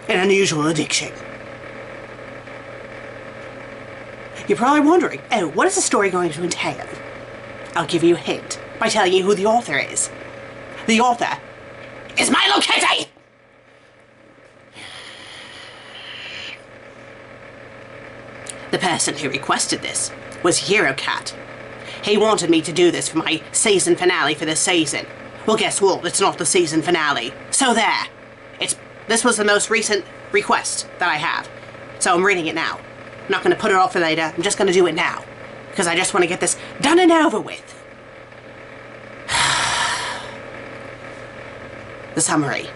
an unusual addiction. You're probably wondering, oh, what is the story going to entail? I'll give you a hint by telling you who the author is. The author is Mylokitty! The person who requested this was Eurocat. He wanted me to do this for my season finale for this season. Well, guess what? It's not the season finale. So there. This was the most recent request that I have. So I'm reading it now. I'm not going to put it off for later. I'm just going to do it now. Because I just want to get this done and over with. The summary.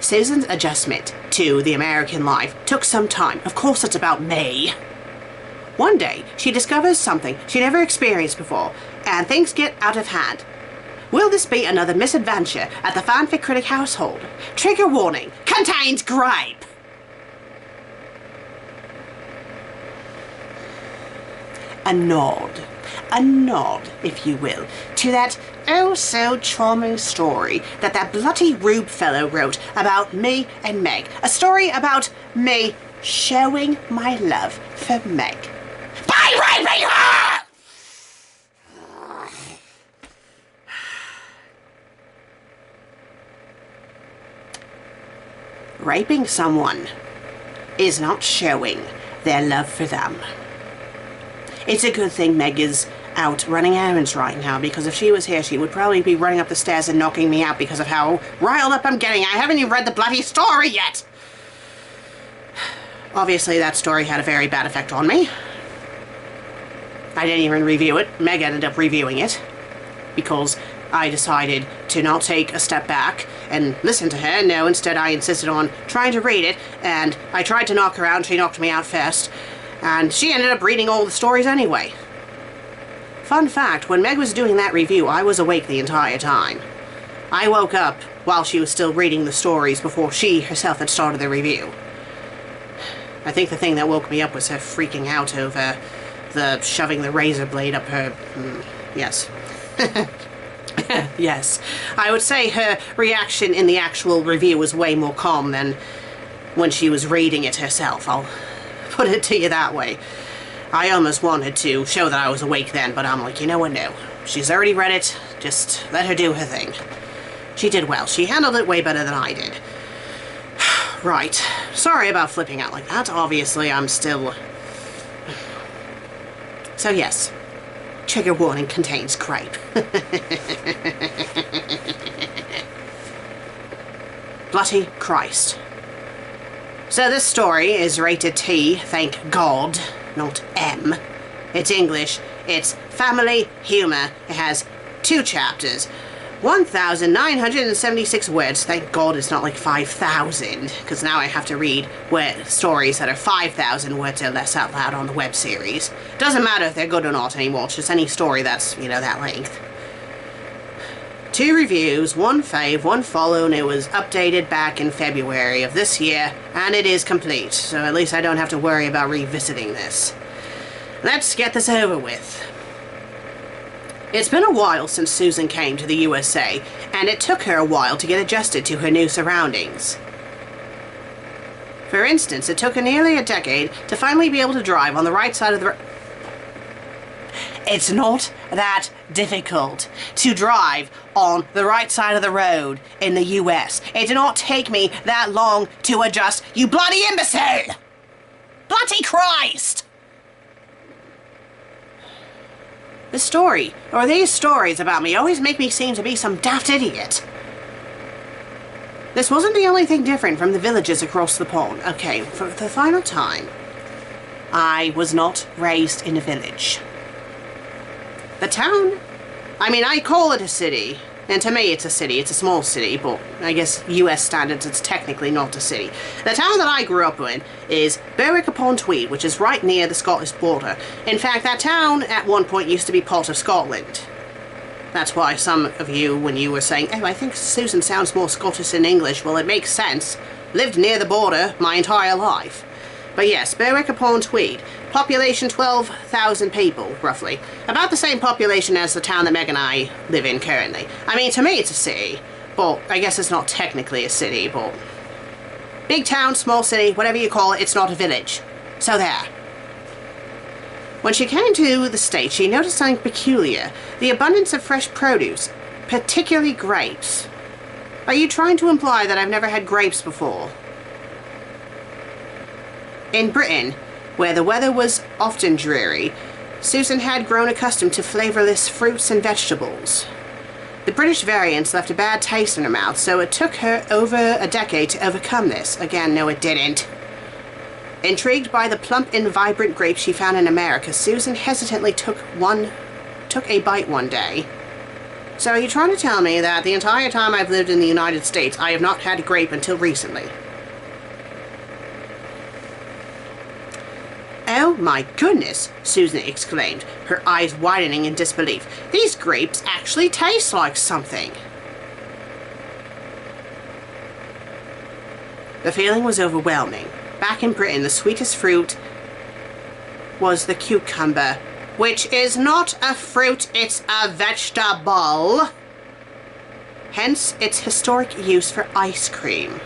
Susan's adjustment to the American life took some time. Of course it's about me. One day, she discovers something she never experienced before, and things get out of hand. Will this be another misadventure at the FanFic Critic household? Trigger warning, contains Grape! A nod, if you will, to that oh-so-charming story that bloody Rube fellow wrote about me and Meg. A story about me showing my love for Meg. By raping her! Raping someone is not showing their love for them. It's a good thing Meg is out running errands right now, because if she was here, she would probably be running up the stairs and knocking me out because of how riled up I'm getting. I haven't even read the bloody story yet! Obviously, that story had a very bad effect on me. I didn't even review it. Meg ended up reviewing it because I decided to not take a step back and listen to her. No, instead I insisted on trying to read it, and I tried to knock her out and she knocked me out first. And she ended up reading all the stories anyway. Fun fact, when Meg was doing that review, I was awake the entire time. I woke up while she was still reading the stories before she herself had started the review. I think the thing that woke me up was her freaking out over the shoving the razor blade up her... yes. Yes. I would say her reaction in the actual review was way more calm than when she was reading it herself. I'll put it to you that way. I almost wanted to show that I was awake then, but I'm like, you know what, no. She's already read it, just let her do her thing. She did well. She handled it way better than I did. Right. Sorry about flipping out like that. Obviously, I'm still... So yes, trigger warning contains Grape. Bloody Christ. So this story is rated T, thank God, not M. It's English, it's family humor. It has 2 chapters, 1,976 words. Thank God it's not like 5,000, because now I have to read stories that are 5,000 words or less out loud on the web series. Doesn't matter if they're good or not anymore, it's just any story that's, you know, that length. 2 reviews, 1 fave, 1 follow, and it was updated back in February of this year, and it is complete, so at least I don't have to worry about revisiting this. Let's get this over with. It's been a while since Susan came to the USA, and it took her a while to get adjusted to her new surroundings. For instance, it took her nearly a decade to finally be able to drive on the right side of the road. It's not that difficult to drive on the right side of the road in the US. It did not take me that long to adjust, you bloody imbecile! Bloody Christ! This story, or these stories about me, always make me seem to be some daft idiot. This wasn't the only thing different from the villages across the pond. Okay, for the final time, I was not raised in a village. The town? I mean, I call it a city, and to me it's a city. It's a small city, but I guess US standards it's technically not a city. The town that I grew up in is Berwick-upon-Tweed, which is right near the Scottish border. In fact, that town at one point used to be part of Scotland. That's why some of you, when you were saying, oh, I think Susan sounds more Scottish than English, well, it makes sense. Lived near the border my entire life. But yes, Berwick-upon-Tweed. Population 12,000 people, roughly. About the same population as the town that Meg and I live in currently. I mean, to me it's a city, but I guess it's not technically a city, but... Big town, small city, whatever you call it, it's not a village. So there. When she came to the States, she noticed something peculiar. The abundance of fresh produce, particularly grapes. Are you trying to imply that I've never had grapes before? In Britain, where the weather was often dreary, Susan had grown accustomed to flavourless fruits and vegetables. The British variants left a bad taste in her mouth, so it took her over a decade to overcome this. Again, no it didn't. Intrigued by the plump and vibrant grapes she found in America, Susan hesitantly took a bite one day. So are you trying to tell me that the entire time I've lived in the United States, I have not had a grape until recently? Oh my goodness, Susan exclaimed, her eyes widening in disbelief. These grapes actually taste like something. The feeling was overwhelming. Back in Britain, the sweetest fruit was the cucumber, which is not a fruit, it's a vegetable. Hence its historic use for ice cream.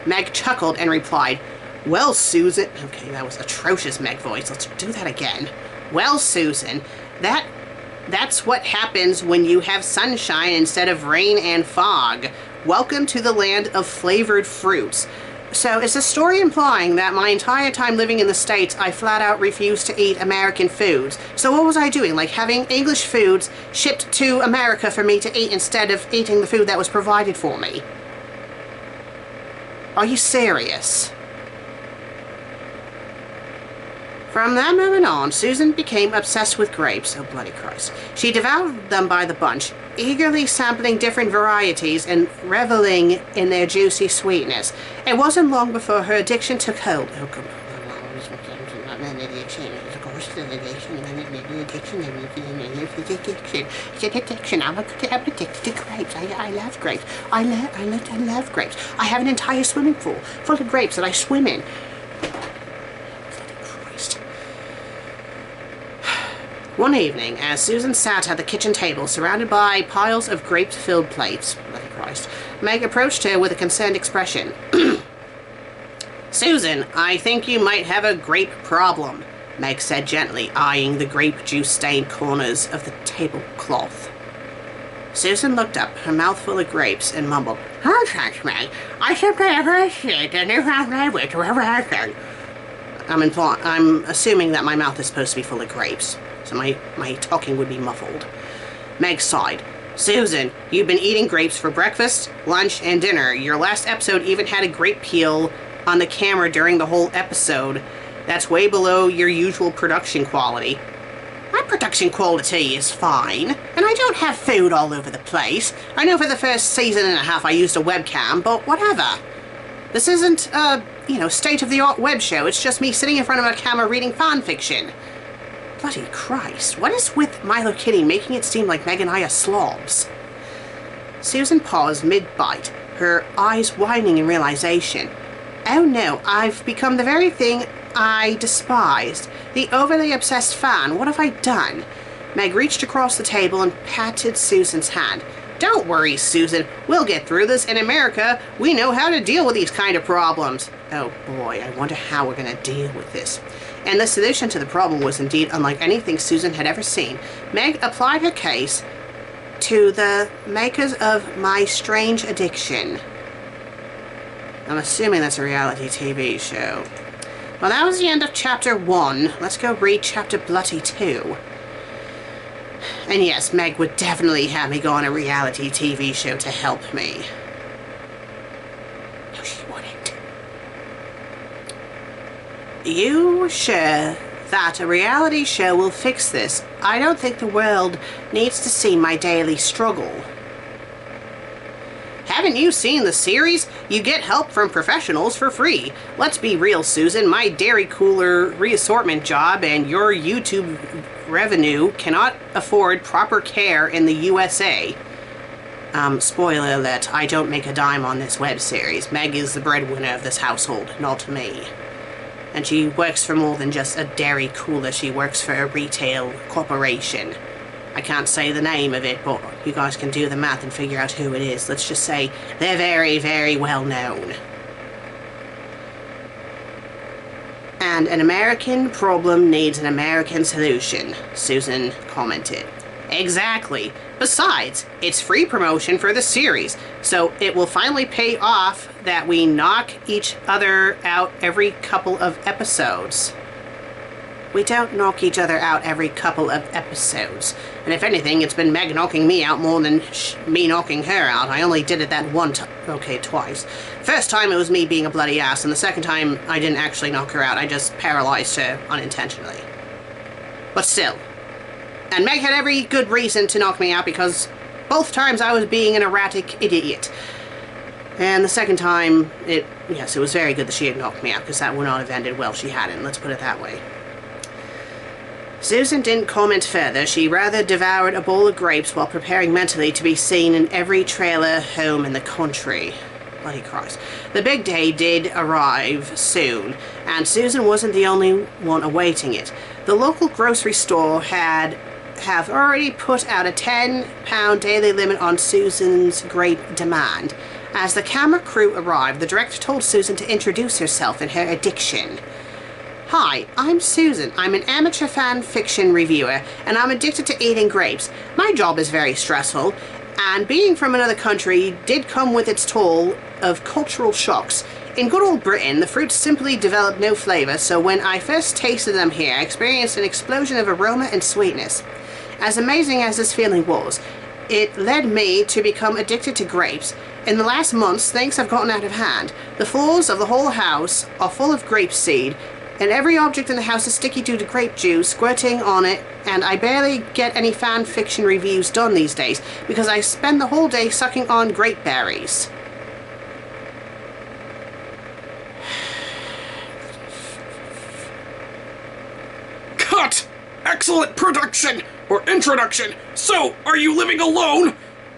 Meg chuckled and replied, well, Susan... Okay, that was atrocious Meg voice. Let's do that again. Well, Susan, that's what happens when you have sunshine instead of rain and fog. Welcome to the land of flavored fruits. So, is the story implying that my entire time living in the States, I flat out refused to eat American foods? So what was I doing? Like having English foods shipped to America for me to eat instead of eating the food that was provided for me? Are you serious? From that moment on, Susan became obsessed with grapes. Oh, bloody Christ. She devoured them by the bunch, eagerly sampling different varieties and reveling in their juicy sweetness. It wasn't long before her addiction took hold. Oh, come on. I'm addicted to grapes. I love grapes. I love grapes. I have an entire swimming pool full of grapes that I swim in. One evening, as Susan sat at the kitchen table, surrounded by piles of grape-filled plates, bloody Christ, Meg approached her with a concerned expression. Susan, I think you might have a grape problem, Meg said gently, eyeing the grape juice-stained corners of the tablecloth. Susan looked up, her mouth full of grapes, and mumbled, oh, thanks, Meg. I simply appreciate the newfound language of everything. I'm assuming that my mouth is supposed to be full of grapes, so my talking would be muffled. Meg sighed. Susan, you've been eating grapes for breakfast, lunch, and dinner. Your last episode even had a grape peel on the camera during the whole episode. That's way below your usual production quality. My production quality is fine, and I don't have food all over the place. I know for the first season and a half I used a webcam, but whatever. This isn't a, state-of-the-art web show. It's just me sitting in front of a camera reading fan fiction. Bloody Christ, what is with Mylokitty making it seem like Meg and I are slobs? Susan paused mid-bite, her eyes widening in realization. Oh no, I've become the very thing I despised. The overly obsessed fan. What have I done? Meg reached across the table and patted Susan's hand. Don't worry, Susan. We'll get through this. In America, we know how to deal with these kind of problems. Oh boy, I wonder how we're going to deal with this. And the solution to the problem was indeed unlike anything Susan had ever seen. Meg applied her case to the makers of My Strange Addiction. I'm assuming that's a reality TV show. Well, that was the end of chapter 1. Let's go read chapter bloody 2. And yes, Meg would definitely have me go on a reality TV show to help me. No, she wouldn't. You sure that a reality show will fix this? I don't think the world needs to see my daily struggle. Haven't you seen the series? You get help from professionals for free. Let's be real, Susan. My dairy cooler reassortment job and your YouTube revenue cannot afford proper care in the USA. Spoiler alert, I don't make a dime on this web series. Meg is the breadwinner of this household, not me. And she works for more than just a dairy cooler. She works for a retail corporation. I can't say the name of it, but you guys can do the math and figure out who it is. Let's just say they're very, very well known. And an American problem needs an American solution, Susan commented. Exactly. Besides, it's free promotion for the series, so it will finally pay off that we knock each other out every couple of episodes. We don't knock each other out every couple of episodes. And if anything, it's been Meg knocking me out more than me knocking her out. I only did it that one time. Okay, twice. First time it was me being a bloody ass, and the second time I didn't actually knock her out. I just paralyzed her unintentionally. But still. And Meg had every good reason to knock me out because both times I was being an erratic idiot. And the second time, yes, it was very good that she had knocked me out because that would not have ended well if she hadn't. Let's put it that way. Susan didn't comment further. She rather devoured a bowl of grapes while preparing mentally to be seen in every trailer home in the country. Bloody Christ. The big day did arrive soon, and Susan wasn't the only one awaiting it. The local grocery store have already put out a £10 daily limit on Susan's grape demand. As the camera crew arrived, the director told Susan to introduce herself and her addiction. Hi, I'm Susan. I'm an amateur fan fiction reviewer, and I'm addicted to eating grapes. My job is very stressful, and being from another country did come with its toll of cultural shocks. In good old Britain, the fruits simply developed no flavor, so when I first tasted them here, I experienced an explosion of aroma and sweetness. As amazing as this feeling was, it led me to become addicted to grapes. In the last months, things have gotten out of hand. The floors of the whole house are full of grape seed, and every object in the house is sticky due to grape juice squirting on it, and I barely get any fan fiction reviews done these days because I spend the whole day sucking on grape berries. Cut! Excellent production! Or introduction! So, are you living alone?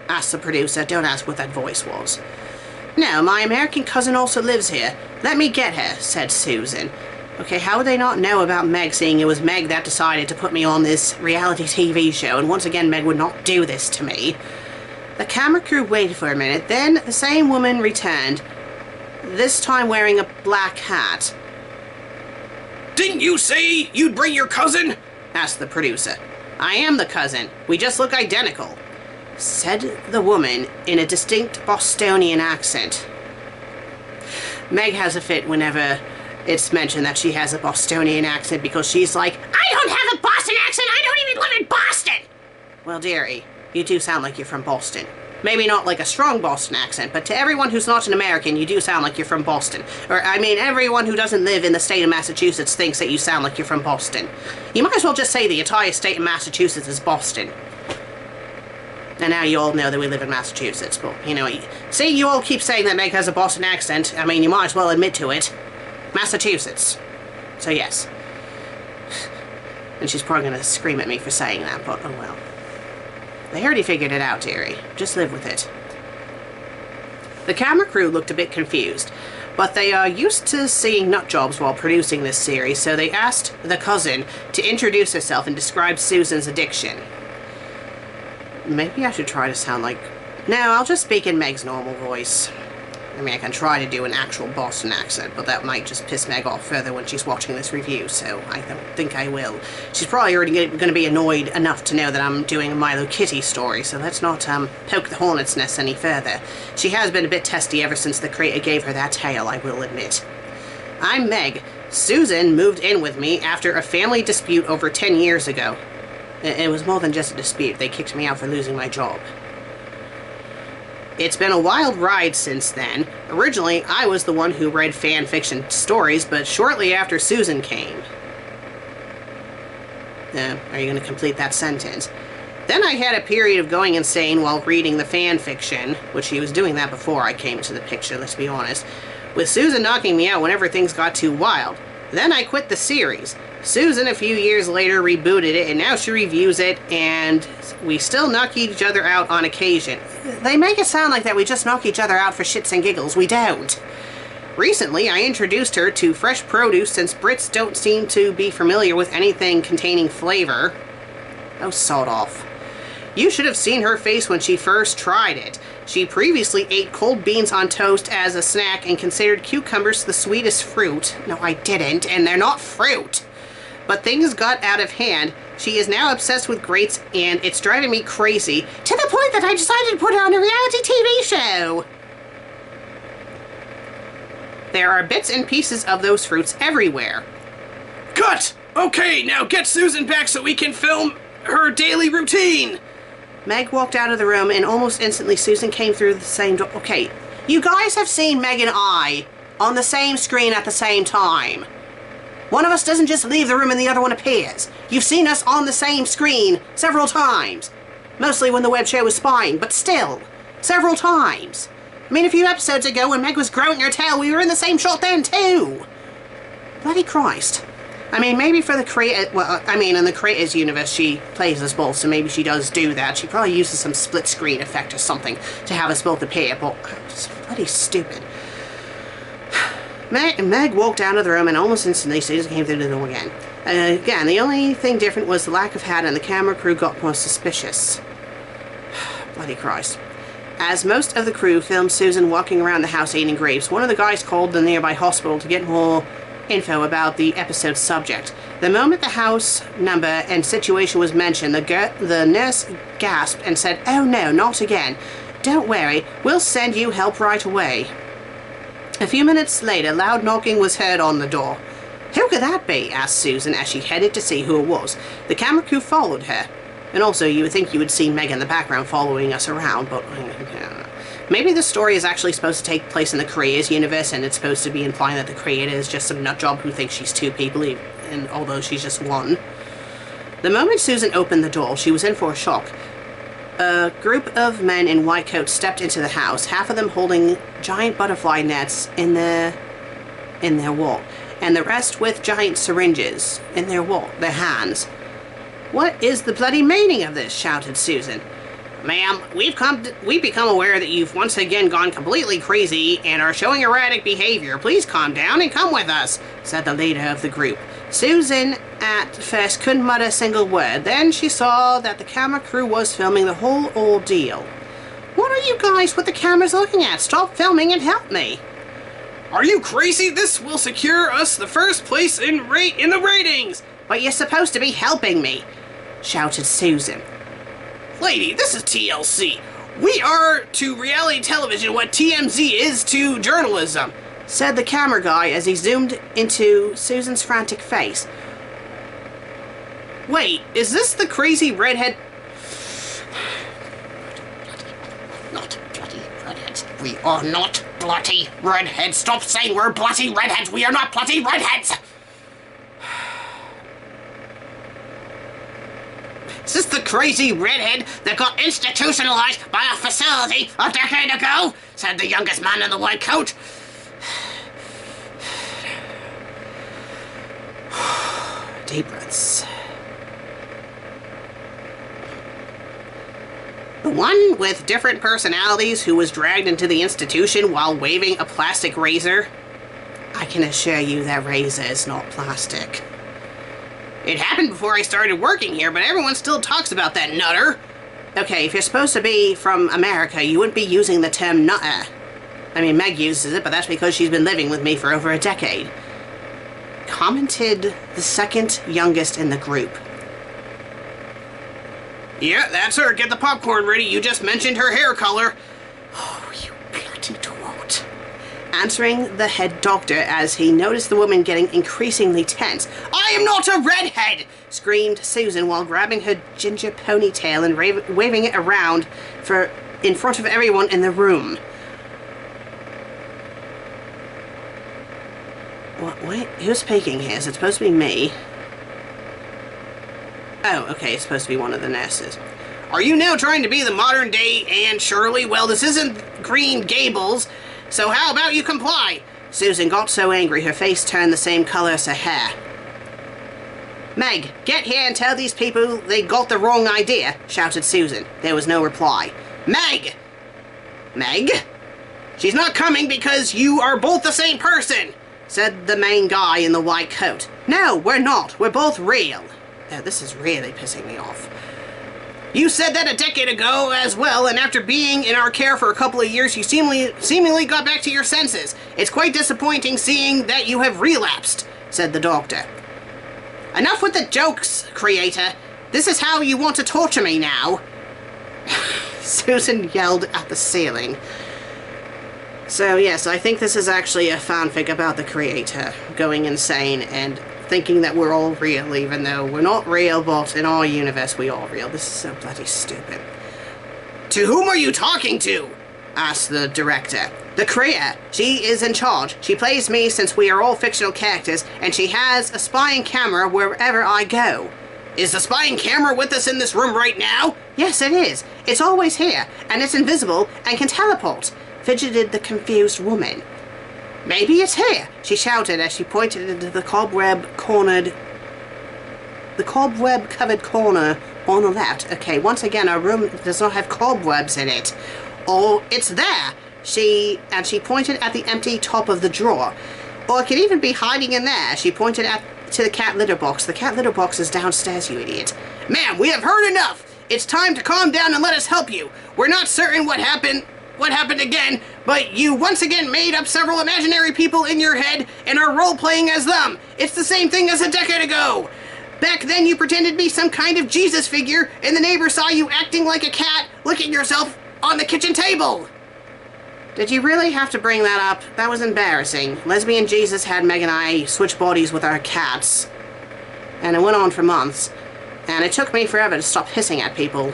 Asked the producer. Don't ask what that voice was. No, my American cousin also lives here. Let me get her, said Susan. Okay, how would they not know about Meg, seeing it was Meg that decided to put me on this reality TV show, and once again Meg would not do this to me. The camera crew waited for a minute, then the same woman returned, this time wearing a black hat. Didn't you say you'd bring your cousin? Asked the producer. I am the cousin. We just look identical, said the woman in a distinct Bostonian accent. Meg has a fit whenever it's mentioned that she has a Bostonian accent because she's like, I don't have a Boston accent, I don't even live in Boston! Well, dearie, you do sound like you're from Boston. Maybe not like a strong Boston accent, but to everyone who's not an American, you do sound like you're from Boston. Or, I mean, everyone who doesn't live in the state of Massachusetts thinks that you sound like you're from Boston. You might as well just say the entire state of Massachusetts is Boston. And now you all know that we live in Massachusetts, but, you know, see, you all keep saying that Meg has a Boston accent. I mean, you might as well admit to it. Massachusetts. So yes. And she's probably going to scream at me for saying that, but oh well. They already figured it out, dearie. Just live with it. The camera crew looked a bit confused, but they are used to seeing nut jobs while producing this series, so they asked the cousin to introduce herself and describe Susan's addiction. Maybe I should try to sound like... No, I'll just speak in Meg's normal voice. I mean, I can try to do an actual Boston accent, but that might just piss Meg off further when she's watching this review, so I don't think I will. She's probably already going to be annoyed enough to know that I'm doing a Mylokitty story, so let's not poke the hornet's nest any further. She has been a bit testy ever since the creator gave her that tail, I will admit. I'm Meg. Susan moved in with me after a family dispute over 10 years ago. It was more than just a dispute. They kicked me out for losing my job. It's been a wild ride since then. Originally, I was the one who read fan fiction stories, but shortly after Susan came. Are you going to complete that sentence? Then I had a period of going insane while reading the fan fiction, which she was doing that before I came into the picture, let's be honest, with Susan knocking me out whenever things got too wild. Then I quit the series. Susan, a few years later, rebooted it, and now she reviews it, and we still knock each other out on occasion. They make it sound like that we just knock each other out for shits and giggles. We don't. Recently, I introduced her to fresh produce since Brits don't seem to be familiar with anything containing flavor. Oh, sod off. You should have seen her face when she first tried it. She previously ate cold beans on toast as a snack and considered cucumbers the sweetest fruit. No, I didn't, and they're not fruit. But things got out of hand. She is now obsessed with grapes, and it's driving me crazy, to the point that I decided to put her on a reality TV show. There are bits and pieces of those fruits everywhere. Cut! Okay, now get Susan back so we can film her daily routine. Meg walked out of the room, and almost instantly Susan came through the same door. Okay, you guys have seen Meg and I on the same screen at the same time. One of us doesn't just leave the room and the other one appears. You've seen us on the same screen several times. Mostly when the web show was spying, but still, several times. I mean, a few episodes ago when Meg was growing her tail, we were in the same shot then too. Bloody Christ. I mean, maybe for the creator, well, I mean, in the creator's universe, she plays us both, so maybe she does do that. She probably uses some split screen effect or something to have us both appear, but it's bloody stupid. Meg walked out of the room, and almost instantly Susan came through the door again. Again, the only thing different was the lack of hat, and the camera crew got more suspicious. Bloody Christ. As most of the crew filmed Susan walking around the house eating grapes, one of the guys called the nearby hospital to get more info about the episode's subject. The moment the house number and situation was mentioned, the nurse gasped and said, "Oh no, not again. Don't worry, we'll send you help right away." A few minutes later, loud knocking was heard on the door. "Who could that be?" asked Susan as she headed to see who it was. The camera crew followed her. And also, you would think you would see Meg in the background following us around, but maybe the story is actually supposed to take place in the creator's universe, and it's supposed to be implying that the creator is just some nutjob who thinks she's two people, and although she's just one. The moment Susan opened the door, she was in for a shock. A group of men in white coats stepped into the house, half of them holding giant butterfly nets in their wall, and the rest with giant syringes in their hands. "What is the bloody meaning of this?" shouted Susan. "Ma'am, we've become aware that you've once again gone completely crazy and are showing erratic behavior. Please calm down and come with us," said the leader of the group. Susan at first couldn't mutter a single word. Then she saw that the camera crew was filming the whole ordeal. "What are you guys with the cameras looking at? Stop filming and help me." Are you crazy? This will secure us the first place in the ratings. "But you're supposed to be helping me," shouted Susan. "Lady, this is TLC. We are to reality television what TMZ is to journalism," said the camera guy as he zoomed into Susan's frantic face. "Wait, is this the crazy redhead?" Not bloody redheads. We are not bloody redheads. Stop saying we're bloody redheads. We are not bloody redheads. Is this the crazy redhead that got institutionalized by a facility a decade ago? Said the youngest man in the white coat. Deep breaths. The one with different personalities who was dragged into the institution while waving a plastic razor? I can assure you that razor is not plastic. It happened before I started working here, but everyone still talks about that nutter. Okay, if you're supposed to be from America, you wouldn't be using the term nutter. I mean, Meg uses it, but that's because she's been living with me for over a decade. Commented the second youngest in the group. Yeah, that's her. Get the popcorn ready. You just mentioned her hair color. Oh, you bloody twat. Answering the head doctor as he noticed the woman getting increasingly tense. I am not a redhead! Screamed Susan while grabbing her ginger ponytail and waving it around in front of everyone in the room. Wait, who's speaking here? Is it supposed to be me? Oh, okay, it's supposed to be one of the nurses. Are you now trying to be the modern day Anne Shirley? Well, this isn't Green Gables, so how about you comply? Susan got so angry her face turned the same color as her hair. Meg, get here and tell these people they got the wrong idea, shouted Susan. There was no reply. Meg! Meg? She's not coming because you are both the same person, said the main guy in the white coat. No, we're not. We're both real. Oh, this is really pissing me off. You said that a decade ago as well, and after being in our care for a couple of years, you seemingly got back to your senses. It's quite disappointing seeing that you have relapsed, said the doctor. Enough with the jokes, creator. This is how you want to torture me now. Susan yelled at the ceiling. So yes, I think this is actually a fanfic about the creator going insane and thinking that we're all real, even though we're not real, but in our universe we are real. This is so bloody stupid. To whom are you talking to? Asked the director. The creator. She is in charge. She plays me since we are all fictional characters, and she has a spying camera wherever I go. Is the spying camera with us in this room right now? Yes, it is. It's always here, and it's invisible and can teleport, fidgeted the confused woman. Maybe it's here, she shouted as she pointed into the cobweb-covered corner on the left. Okay, once again, our room does not have cobwebs in it. Oh, it's there. She pointed at the empty top of the drawer. Or it could even be hiding in there. She pointed to the cat litter box. The cat litter box is downstairs, you idiot. Ma'am, we have heard enough. It's time to calm down and let us help you. We're not certain what happened again, but you once again made up several imaginary people in your head and are role-playing as them. It's the same thing as a decade ago. Back then you pretended to be some kind of Jesus figure, and the neighbor saw you acting like a cat, licking yourself on the kitchen table. Did you really have to bring that up? That was embarrassing. Lesbian Jesus had Meg and I switch bodies with our cats, and it went on for months, and it took me forever to stop hissing at people.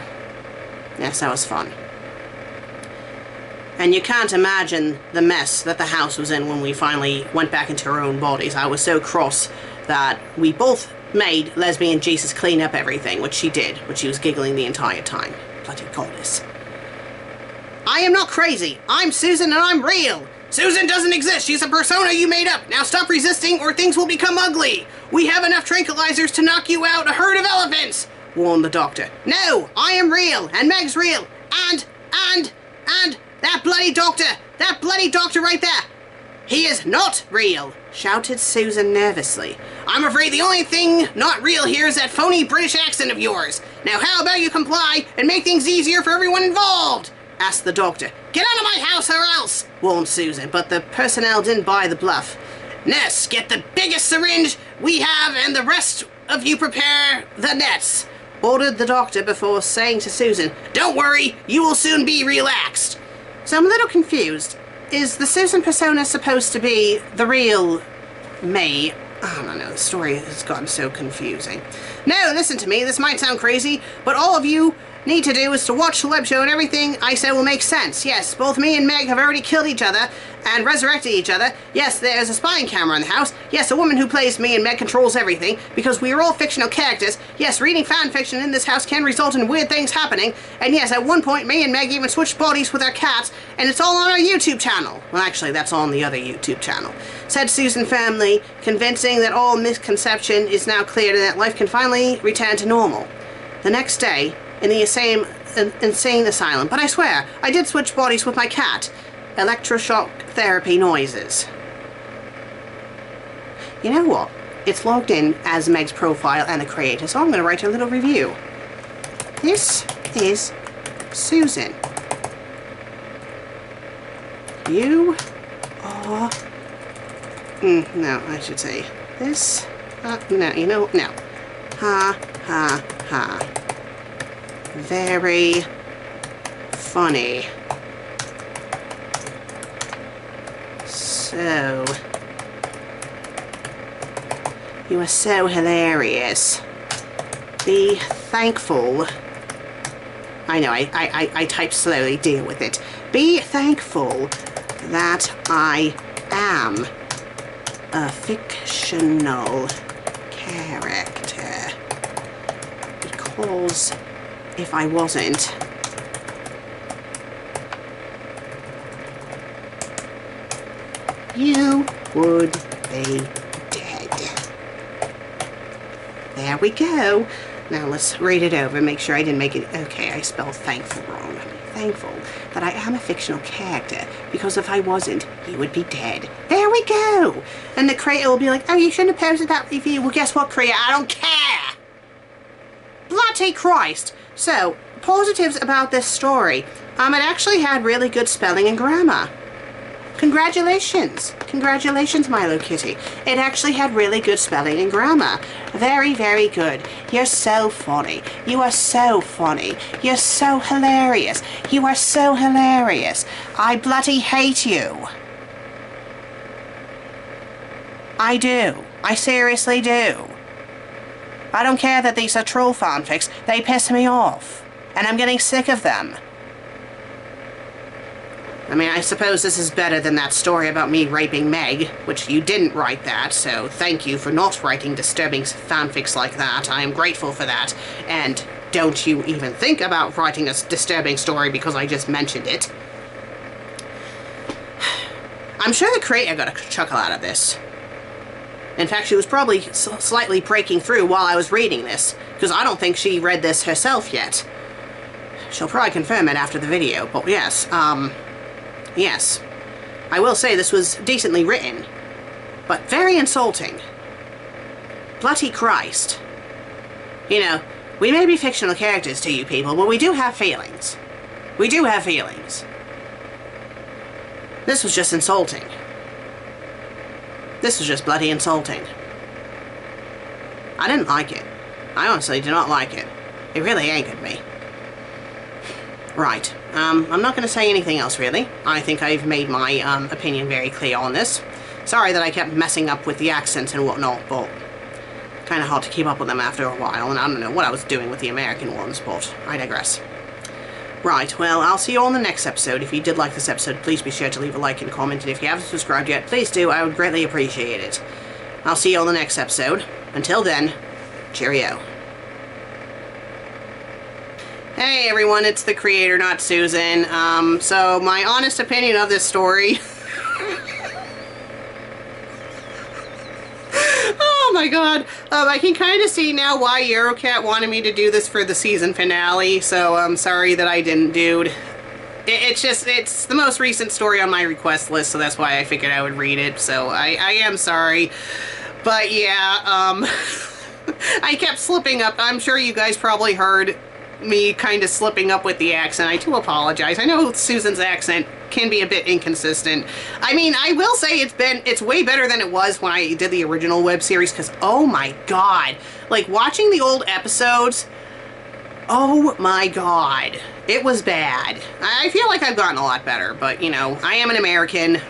Yes, that was fun. And you can't imagine the mess that the house was in when we finally went back into our own bodies. I was so cross that we both made Lesbian Jesus clean up everything, which she did, which she was giggling the entire time. Bloody goddess. I am not crazy. I'm Susan and I'm real. Susan doesn't exist. She's a persona you made up. Now stop resisting or things will become ugly. We have enough tranquilizers to knock you out a herd of elephants, warned the doctor. No, I am real and Meg's real. And that bloody doctor right there. He is not real, shouted Susan nervously. I'm afraid the only thing not real here is that phony British accent of yours. Now how about you comply and make things easier for everyone involved? Asked the doctor. Get out of my house or else, warned Susan, but the personnel didn't buy the bluff. Ness, get the biggest syringe we have and the rest of you prepare the nets, ordered the doctor before saying to Susan, don't worry, you will soon be relaxed. So I'm a little confused. Is the Susan persona supposed to be the real me? I don't know, the story has gotten so confusing. No, listen to me, this might sound crazy, but all of you need to do is to watch the web show and everything I say will make sense. Yes, both me and Meg have already killed each other and resurrected each other. Yes, there's a spying camera in the house. Yes, a woman who plays me and Meg controls everything because we are all fictional characters. Yes, reading fan fiction in this house can result in weird things happening. And yes, at one point me and Meg even switched bodies with our cats, and it's all on our YouTube channel. Well, actually, that's on the other YouTube channel, said Susan firmly, convincing that all misconception is now cleared and that life can finally return to normal. The next day, in the insane asylum, but I swear, I did switch bodies with my cat. Electroshock therapy noises. You know what? It's logged in as Meg's profile and the creator, so I'm going to write a little review. This is Susan. You are... no, I should say this. No, you know, no. Ha, ha, ha. Very funny. So, you are so hilarious. Be thankful. I know, I type slowly, deal with it. Be thankful that I am a fictional character. Because if I wasn't, you would be dead. There we go. Now let's read it over, make sure I didn't make it... Okay, I spelled thankful wrong. Thankful that I am a fictional character, because if I wasn't, you would be dead. There we go! And the creator will be like, oh, you shouldn't have posted that review. Well, guess what, creator? I don't care! Bloody Christ! So, positives about this story. It actually had really good spelling and grammar. Congratulations. Congratulations, Mylokitty. It actually had really good spelling and grammar. Very, very good. You're so funny. You are so funny. You're so hilarious. You are so hilarious. I bloody hate you. I do. I seriously do. I don't care that these are troll fanfics. They piss me off. And I'm getting sick of them. I mean, I suppose this is better than that story about me raping Meg, which you didn't write that, so thank you for not writing disturbing fanfics like that. I am grateful for that. And don't you even think about writing a disturbing story because I just mentioned it. I'm sure the creator got a chuckle out of this. In fact, she was probably slightly breaking through while I was reading this, because I don't think she read this herself yet. She'll probably confirm it after the video, but yes, yes. I will say this was decently written, but very insulting. Bloody Christ. You know, we may be fictional characters to you people, but we do have feelings. We do have feelings. This was just insulting. This was just bloody insulting. I didn't like it. I honestly did not like it. It really angered me. Right. I'm not going to say anything else, really. I think I've made my opinion very clear on this. Sorry that I kept messing up with the accents and whatnot, but kind of hard to keep up with them after a while, and I don't know what I was doing with the American ones, but I digress. Right, well, I'll see you all in the next episode. If you did like this episode, please be sure to leave a like and comment, and if you haven't subscribed yet, please do. I would greatly appreciate it. I'll see you all in the next episode. Until then, cheerio. Hey everyone, it's the creator, not Susan. So my honest opinion of this story... Oh my god. I can kind of see now why Eurocat wanted me to do this for the season finale, so I'm sorry that I didn't, dude. It's the most recent story on my request list, so that's why I figured I would read it, so I am sorry. But yeah, I kept slipping up. I'm sure you guys probably heard me kind of slipping up with the accent. I do apologize. I know Susan's accent can be a bit inconsistent. I mean, I will say it's way better than it was when I did the original web series, because oh my god, like watching the old episodes, oh my god, it was bad. I feel like I've gotten a lot better, but you know, I am an American,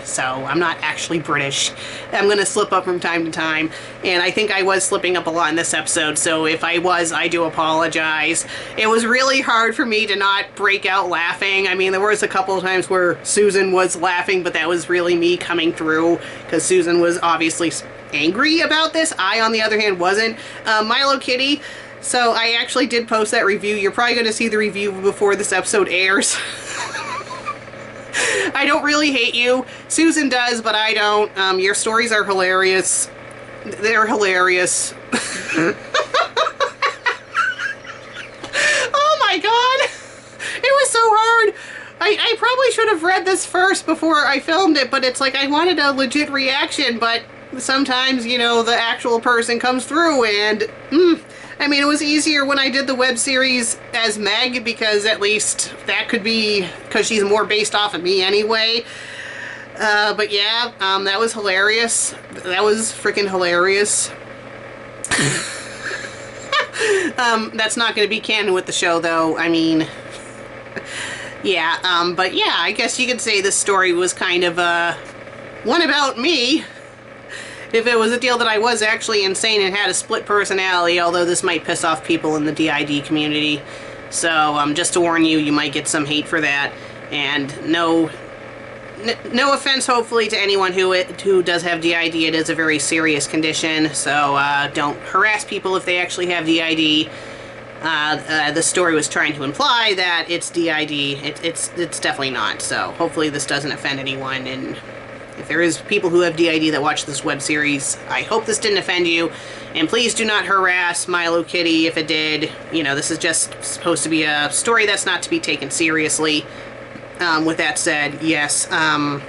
so I'm not actually British. I'm gonna slip up from time to time, and I think I was slipping up a lot in this episode, so if I was, I do apologize. It was really hard for me to not break out laughing. I mean, there was a couple of times where Susan was laughing, but that was really me coming through, because Susan was obviously angry about this. I, on the other hand, wasn't. Mylokitty, so I actually did post that review. You're probably gonna see the review before this episode airs. I don't really hate you. Susan does, but I don't. Your stories are hilarious. They're hilarious. Oh my god! It was so hard! I probably should have read this first before I filmed it, but it's like I wanted a legit reaction, but sometimes, you know, the actual person comes through and... I mean, it was easier when I did the web series as Meg, because at least that could be, because she's more based off of me anyway. But yeah, that was hilarious. That was freaking hilarious. That's not going to be canon with the show, though. I mean, yeah, but yeah, I guess you could say this story was kind of, one about me. If it was a deal that I was actually insane and had a split personality, although this might piss off people in the DID community. So, just to warn you, you might get some hate for that. And no offense, hopefully, to anyone who does have DID. It is a very serious condition, so don't harass people if they actually have DID. The story was trying to imply that it's DID. It's definitely not, so hopefully this doesn't offend anyone. And if there is people who have DID that watch this web series, I hope this didn't offend you. And please do not harass Mylokitty if it did. You know, this is just supposed to be a story that's not to be taken seriously. With that said, yes, I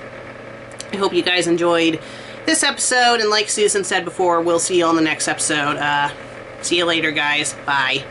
hope you guys enjoyed this episode. And like Susan said before, we'll see you on the next episode. See you later, guys. Bye.